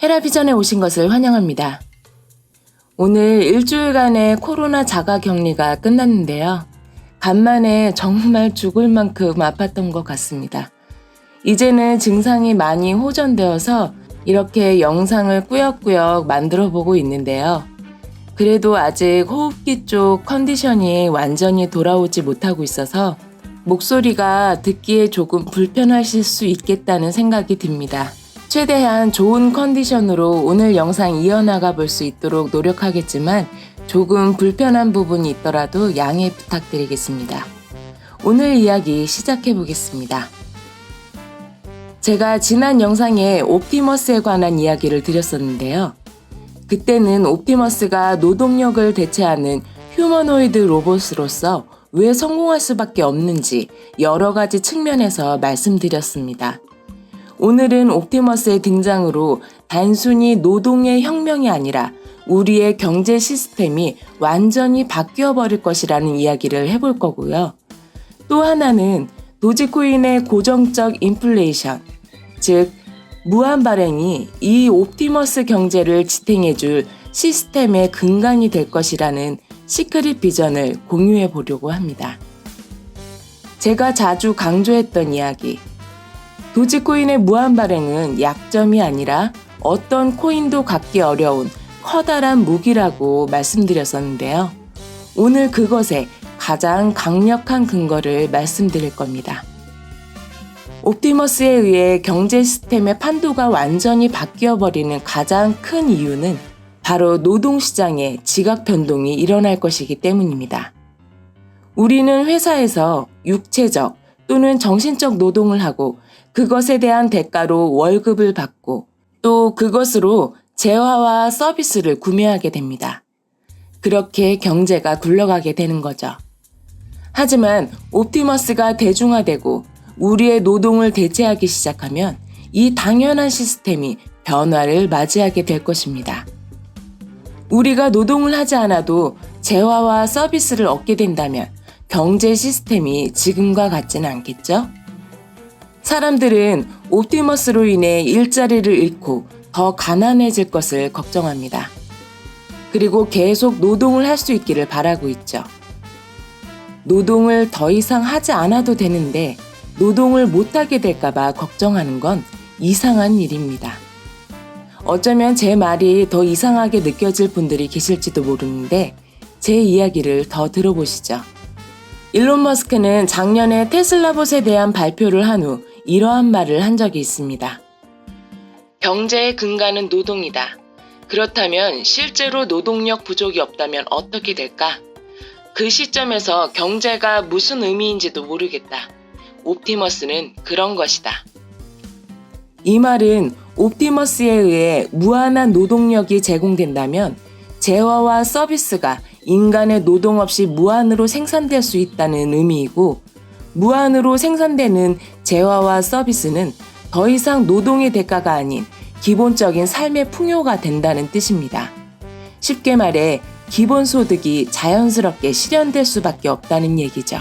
헤라비전에 오신 것을 환영합니다. 오늘 일주일간의 코로나 자가 격리가 끝났는데요. 간만에 정말 죽을 만큼 아팠던 것 같습니다. 이제는 증상이 많이 호전되어서 이렇게 영상을 꾸역꾸역 만들어 보고 있는데요. 그래도 아직 호흡기 쪽 컨디션이 완전히 돌아오지 못하고 있어서 목소리가 듣기에 조금 불편하실 수 있겠다는 생각이 듭니다. 최대한 좋은 컨디션으로 오늘 영상 이어나가 볼 수 있도록 노력하겠지만 조금 불편한 부분이 있더라도 양해 부탁드리겠습니다. 오늘 이야기 시작해 보겠습니다. 제가 지난 영상에 옵티머스에 관한 이야기를 드렸었는데요. 그때는 옵티머스가 노동력을 대체하는 휴머노이드 로봇으로서 왜 성공할 수밖에 없는지 여러 가지 측면에서 말씀드렸습니다. 오늘은 옵티머스의 등장으로 단순히 노동의 혁명이 아니라 우리의 경제 시스템이 완전히 바뀌어버릴 것이라는 이야기를 해볼 거고요. 또 하나는 도지코인의 고정적 인플레이션, 즉 무한 발행이 이 옵티머스 경제를 지탱해줄 시스템의 근간이 될 것이라는 시크릿 비전을 공유해 보려고 합니다. 제가 자주 강조했던 이야기, 도지코인의 무한 발행은 약점이 아니라 어떤 코인도 갖기 어려운 커다란 무기라고 말씀드렸었는데요. 오늘 그것의 가장 강력한 근거를 말씀드릴 겁니다. 옵티머스에 의해 경제 시스템의 판도가 완전히 바뀌어버리는 가장 큰 이유는 바로 노동시장의 지각 변동이 일어날 것이기 때문입니다. 우리는 회사에서 육체적 또는 정신적 노동을 하고 그것에 대한 대가로 월급을 받고 또 그것으로 재화와 서비스를 구매하게 됩니다. 그렇게 경제가 굴러가게 되는 거죠. 하지만 옵티머스가 대중화되고 우리의 노동을 대체하기 시작하면 이 당연한 시스템이 변화를 맞이하게 될 것입니다. 우리가 노동을 하지 않아도 재화와 서비스를 얻게 된다면 경제 시스템이 지금과 같지는 않겠죠? 사람들은 옵티머스로 인해 일자리를 잃고 더 가난해질 것을 걱정합니다. 그리고 계속 노동을 할 수 있기를 바라고 있죠. 노동을 더 이상 하지 않아도 되는데 노동을 못하게 될까봐 걱정하는 건 이상한 일입니다. 어쩌면 제 말이 더 이상하게 느껴질 분들이 계실지도 모르는데 제 이야기를 더 들어보시죠. 일론 머스크는 작년에 테슬라봇에 대한 발표를 한 후 이러한 말을 한 적이 있습니다. 경제의 근간은 노동이다. 그렇다면 실제로 노동력 부족이 없다면 어떻게 될까? 그 시점에서 경제가 무슨 의미인지도 모르겠다. 옵티머스는 그런 것이다. 이 말은 옵티머스에 의해 무한한 노동력이 제공된다면 재화와 서비스가 인간의 노동 없이 무한으로 생산될 수 있다는 의미이고 무한으로 생산되는 재화와 서비스는 더 이상 노동의 대가가 아닌 기본적인 삶의 풍요가 된다는 뜻입니다. 쉽게 말해 기본소득이 자연스럽게 실현될 수밖에 없다는 얘기죠.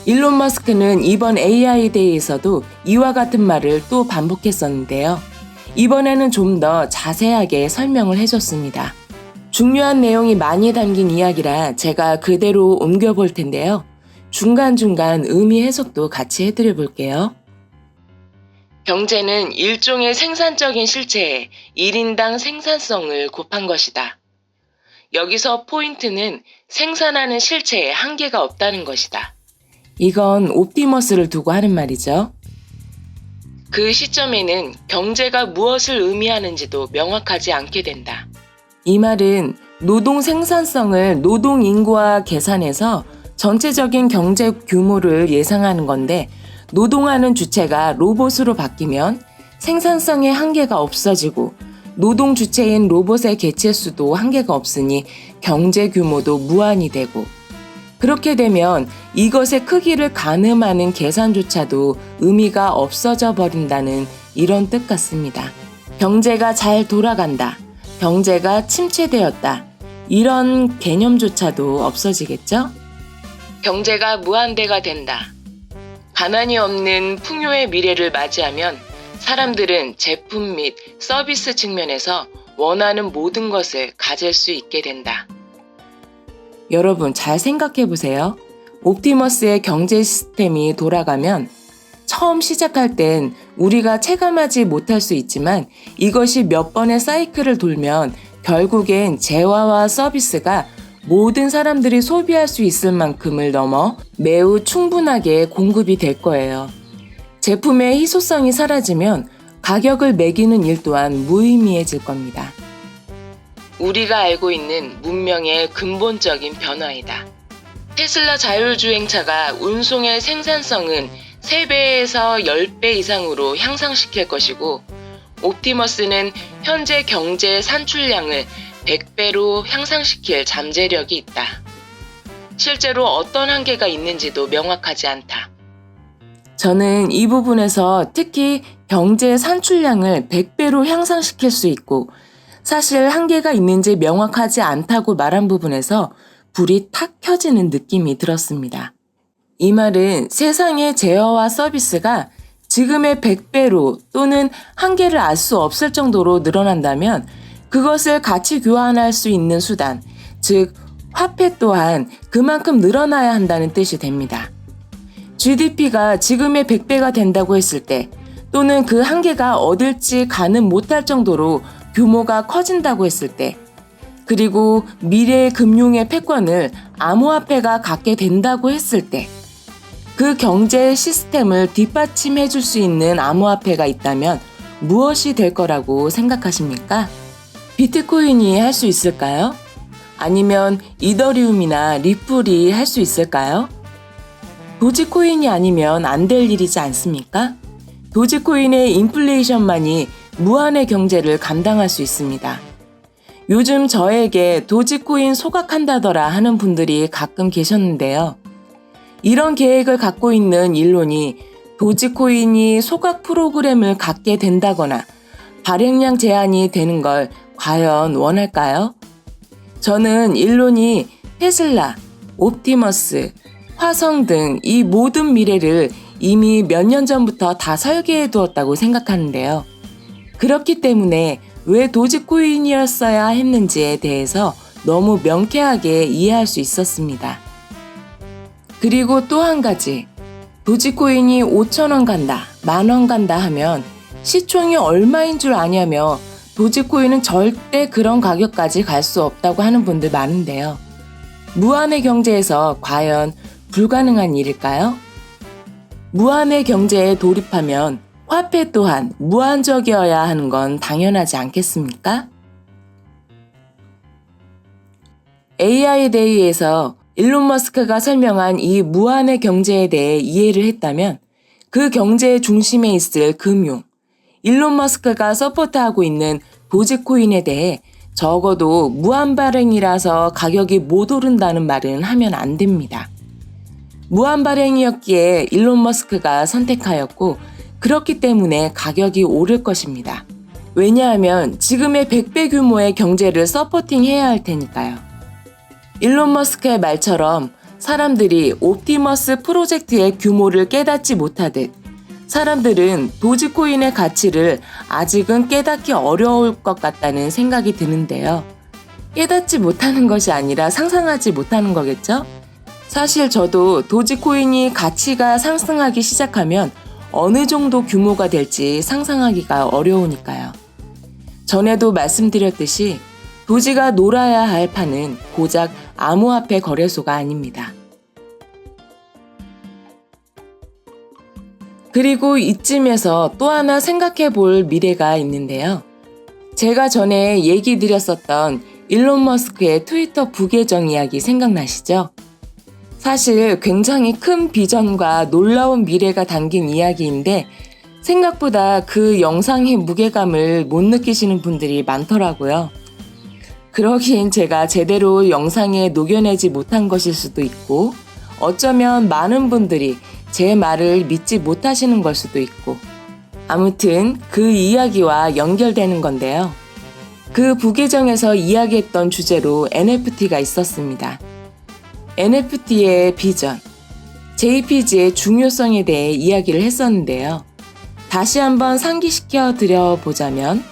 일론 머스크는 이번 AI 데이에서도 이와 같은 말을 또 반복했었는데요. 이번에는 좀 더 자세하게 설명을 해줬습니다. 중요한 내용이 많이 담긴 이야기라 제가 그대로 옮겨볼 텐데요. 중간중간 의미 해석도 같이 해드려 볼게요. 경제는 일종의 생산적인 실체에 1인당 생산성을 곱한 것이다. 여기서 포인트는 생산하는 실체에 한계가 없다는 것이다. 이건 옵티머스를 두고 하는 말이죠. 그 시점에는 경제가 무엇을 의미하는지도 명확하지 않게 된다. 이 말은 노동 생산성을 노동 인구와 계산해서 전체적인 경제 규모를 예상하는 건데 노동하는 주체가 로봇으로 바뀌면 생산성의 한계가 없어지고 노동 주체인 로봇의 개체 수도 한계가 없으니 경제 규모도 무한이 되고 그렇게 되면 이것의 크기를 가늠하는 계산조차도 의미가 없어져 버린다는 이런 뜻 같습니다. 경제가 잘 돌아간다. 경제가 침체되었다. 이런 개념조차도 없어지겠죠? 경제가 무한대가 된다. 가난이 없는 풍요의 미래를 맞이하면 사람들은 제품 및 서비스 측면에서 원하는 모든 것을 가질 수 있게 된다. 여러분 잘 생각해 보세요. 옵티머스의 경제 시스템이 돌아가면 처음 시작할 땐 우리가 체감하지 못할 수 있지만 이것이 몇 번의 사이클을 돌면 결국엔 재화와 서비스가 모든 사람들이 소비할 수 있을 만큼을 넘어 매우 충분하게 공급이 될 거예요. 제품의 희소성이 사라지면 가격을 매기는 일 또한 무의미해질 겁니다. 우리가 알고 있는 문명의 근본적인 변화이다. 테슬라 자율주행차가 운송의 생산성은 3배에서 10배 이상으로 향상시킬 것이고 옵티머스는 현재 경제 산출량을 100배로 향상시킬 잠재력이 있다. 실제로 어떤 한계가 있는지도 명확하지 않다. 저는 이 부분에서 특히 경제 산출량을 100배로 향상시킬 수 있고 사실 한계가 있는지 명확하지 않다고 말한 부분에서 불이 탁 켜지는 느낌이 들었습니다. 이 말은 세상의 제어와 서비스가 지금의 100배로 또는 한계를 알 수 없을 정도로 늘어난다면 그것을 가치 교환할 수 있는 수단, 즉 화폐 또한 그만큼 늘어나야 한다는 뜻이 됩니다. GDP가 지금의 100배가 된다고 했을 때 또는 그 한계가 어딜지 가늠 못할 정도로 규모가 커진다고 했을 때 그리고 미래의 금융의 패권을 암호화폐가 갖게 된다고 했을 때 그 경제 시스템을 뒷받침해 줄 수 있는 암호화폐가 있다면 무엇이 될 거라고 생각하십니까? 비트코인이 할 수 있을까요? 아니면 이더리움이나 리플이 할 수 있을까요? 도지코인이 아니면 안 될 일이지 않습니까? 도지코인의 인플레이션만이 무한의 경제를 감당할 수 있습니다. 요즘 저에게 도지코인 소각한다더라 하는 분들이 가끔 계셨는데요. 이런 계획을 갖고 있는 일론이 도지코인이 소각 프로그램을 갖게 된다거나 발행량 제한이 되는 걸 과연 원할까요? 저는 일론이 테슬라, 옵티머스, 화성 등 이 모든 미래를 이미 몇 년 전부터 다 설계해 두었다고 생각하는데요. 그렇기 때문에 왜 도지코인이었어야 했는지에 대해서 너무 명쾌하게 이해할 수 있었습니다. 그리고 또 한 가지, 도지코인이 5,000원 간다, 10,000원 간다 하면 시총이 얼마인 줄 아냐며 도지코인은 절대 그런 가격까지 갈 수 없다고 하는 분들 많은데요. 무한의 경제에서 과연 불가능한 일일까요? 무한의 경제에 돌입하면 화폐 또한 무한적이어야 하는 건 당연하지 않겠습니까? AI 데이에서 일론 머스크가 설명한 이 무한의 경제에 대해 이해를 했다면 그 경제의 중심에 있을 금융, 일론 머스크가 서포트하고 있는 도지코인에 대해 적어도 무한 발행이라서 가격이 못 오른다는 말은 하면 안 됩니다. 무한 발행이었기에 일론 머스크가 선택하였고 그렇기 때문에 가격이 오를 것입니다. 왜냐하면 지금의 100배 규모의 경제를 서포팅해야 할 테니까요. 일론 머스크의 말처럼 사람들이 옵티머스 프로젝트의 규모를 깨닫지 못하듯 사람들은 도지코인의 가치를 아직은 깨닫기 어려울 것 같다는 생각이 드는데요. 깨닫지 못하는 것이 아니라 상상하지 못하는 거겠죠? 사실 저도 도지코인이 가치가 상승하기 시작하면 어느 정도 규모가 될지 상상하기가 어려우니까요. 전에도 말씀드렸듯이 도지가 놀아야 할 판은 고작 암호화폐 거래소가 아닙니다. 그리고 이쯤에서 또 하나 생각해 볼 미래가 있는데요. 제가 전에 얘기 드렸었던 일론 머스크의 트위터 부계정 이야기 생각나시죠? 사실 굉장히 큰 비전과 놀라운 미래가 담긴 이야기인데 생각보다 그 영상의 무게감을 못 느끼시는 분들이 많더라고요. 그러기엔 제가 제대로 영상에 녹여내지 못한 것일 수도 있고 어쩌면 많은 분들이 제 말을 믿지 못하시는 걸 수도 있고 아무튼 그 이야기와 연결되는 건데요. 그 부계정에서 이야기했던 주제로 NFT가 있었습니다. NFT의 비전, JPG의 중요성에 대해 이야기를 했었는데요. 다시 한번 상기시켜 드려보자면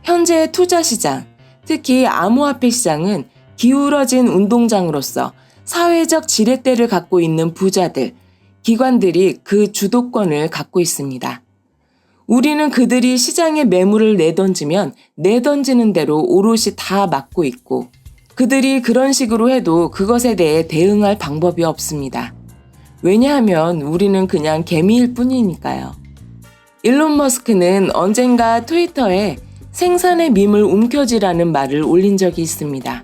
현재 투자 시장, 특히 암호화폐 시장은 기울어진 운동장으로서 사회적 지렛대를 갖고 있는 부자들, 기관들이 그 주도권을 갖고 있습니다. 우리는 그들이 시장에 매물을 내던지면 내던지는 대로 오롯이 다 막고 있고 그들이 그런 식으로 해도 그것에 대해 대응할 방법이 없습니다. 왜냐하면 우리는 그냥 개미일 뿐이니까요. 일론 머스크는 언젠가 트위터에 생산의 밈을 움켜쥐라는 말을 올린 적이 있습니다.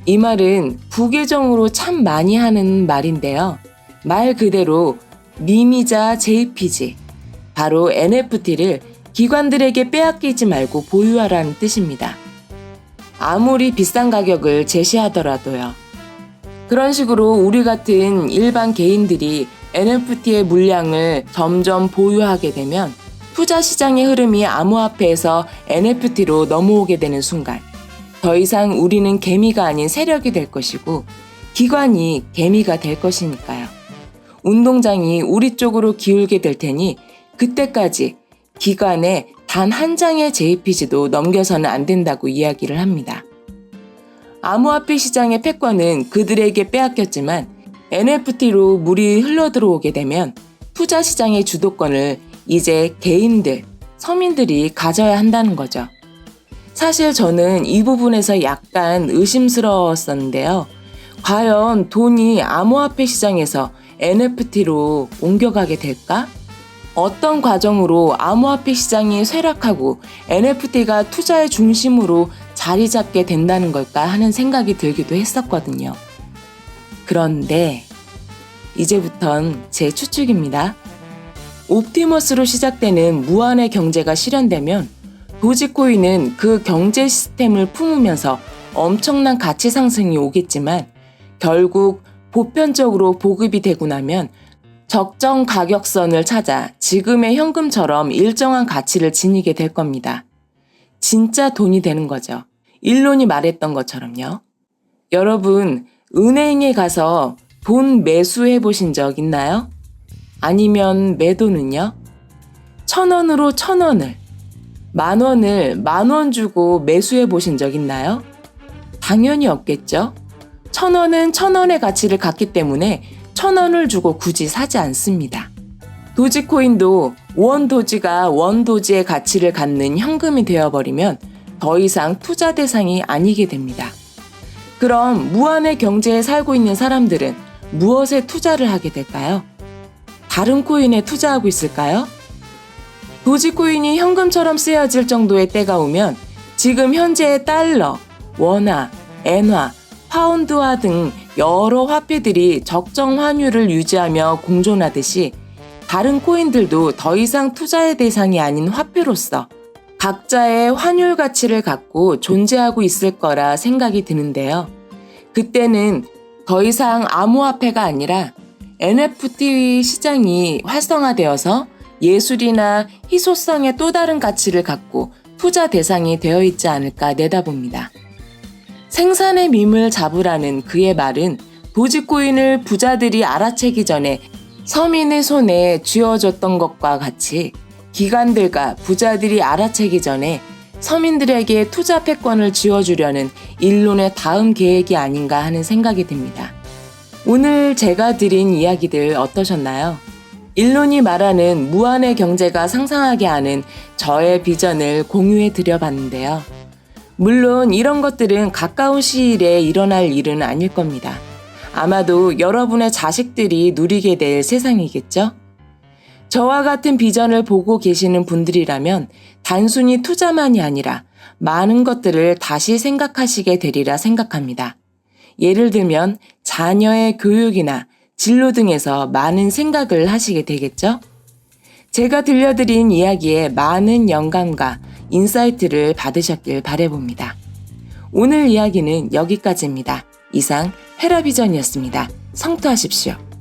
이 말은 부계정으로 참 많이 하는 말인데요. 말 그대로 밈이자 JPG, 바로 NFT를 기관들에게 빼앗기지 말고 보유하라는 뜻입니다. 아무리 비싼 가격을 제시하더라도요. 그런 식으로 우리 같은 일반 개인들이 NFT의 물량을 점점 보유하게 되면 투자 시장의 흐름이 암호화폐에서 NFT로 넘어오게 되는 순간 더 이상 우리는 개미가 아닌 세력이 될 것이고 기관이 개미가 될 것이니까요. 운동장이 우리 쪽으로 기울게 될 테니 그때까지 기관에 단 한 장의 JPG도 넘겨서는 안 된다고 이야기를 합니다. 암호화폐 시장의 패권은 그들에게 빼앗겼지만 NFT로 물이 흘러들어오게 되면 투자 시장의 주도권을 이제 개인들, 서민들이 가져야 한다는 거죠. 사실 저는 이 부분에서 약간 의심스러웠었는데요. 과연 돈이 암호화폐 시장에서 NFT로 옮겨가게 될까? 어떤 과정으로 암호화폐 시장이 쇠락하고 NFT가 투자의 중심으로 자리 잡게 된다는 걸까 하는 생각이 들기도 했었거든요. 그런데 이제부턴 제 추측입니다. 옵티머스로 시작되는 무한의 경제가 실현되면 도지코인은 그 경제 시스템을 품으면서 엄청난 가치 상승이 오겠지만 결국 보편적으로 보급이 되고 나면 적정 가격선을 찾아 지금의 현금처럼 일정한 가치를 지니게 될 겁니다. 진짜 돈이 되는 거죠. 일론이 말했던 것처럼요. 여러분, 은행에 가서 돈 매수해 보신 적 있나요? 아니면 매도는요? 1,000원으로 1,000원을, 10,000원을 10,000원 주고 매수해 보신 적 있나요? 당연히 없겠죠? 1,000원은 1,000원의 가치를 갖기 때문에 1,000원을 주고 굳이 사지 않습니다. 도지코인도 원도지가 원도지의 가치를 갖는 현금이 되어버리면 더 이상 투자 대상이 아니게 됩니다. 그럼 무한의 경제에 살고 있는 사람들은 무엇에 투자를 하게 될까요? 다른 코인에 투자하고 있을까요? 도지코인이 현금처럼 쓰여질 정도의 때가 오면 지금 현재의 달러, 원화, 엔화, 파운드화 등 여러 화폐들이 적정 환율을 유지하며 공존하듯이 다른 코인들도 더 이상 투자의 대상이 아닌 화폐로서 각자의 환율 가치를 갖고 존재하고 있을 거라 생각이 드는데요. 그때는 더 이상 암호화폐가 아니라 NFT 시장이 활성화되어서 예술이나 희소성의 또 다른 가치를 갖고 투자 대상이 되어 있지 않을까 내다봅니다. 생산의 밈을 잡으라는 그의 말은 도지코인을 부자들이 알아채기 전에 서민의 손에 쥐어줬던 것과 같이 기관들과 부자들이 알아채기 전에 서민들에게 투자 패권을 쥐어주려는 일론의 다음 계획이 아닌가 하는 생각이 듭니다. 오늘 제가 드린 이야기들 어떠셨나요? 일론이 말하는 무한의 경제가 상상하게 하는 저의 비전을 공유해 드려봤는데요. 물론 이런 것들은 가까운 시일에 일어날 일은 아닐 겁니다. 아마도 여러분의 자식들이 누리게 될 세상이겠죠? 저와 같은 비전을 보고 계시는 분들이라면 단순히 투자만이 아니라 많은 것들을 다시 생각하시게 되리라 생각합니다. 예를 들면 자녀의 교육이나 진로 등에서 많은 생각을 하시게 되겠죠? 제가 들려드린 이야기에 많은 영감과 인사이트를 받으셨길 바라봅니다. 오늘 이야기는 여기까지입니다. 이상 헤라비전이었습니다. 성투하십시오.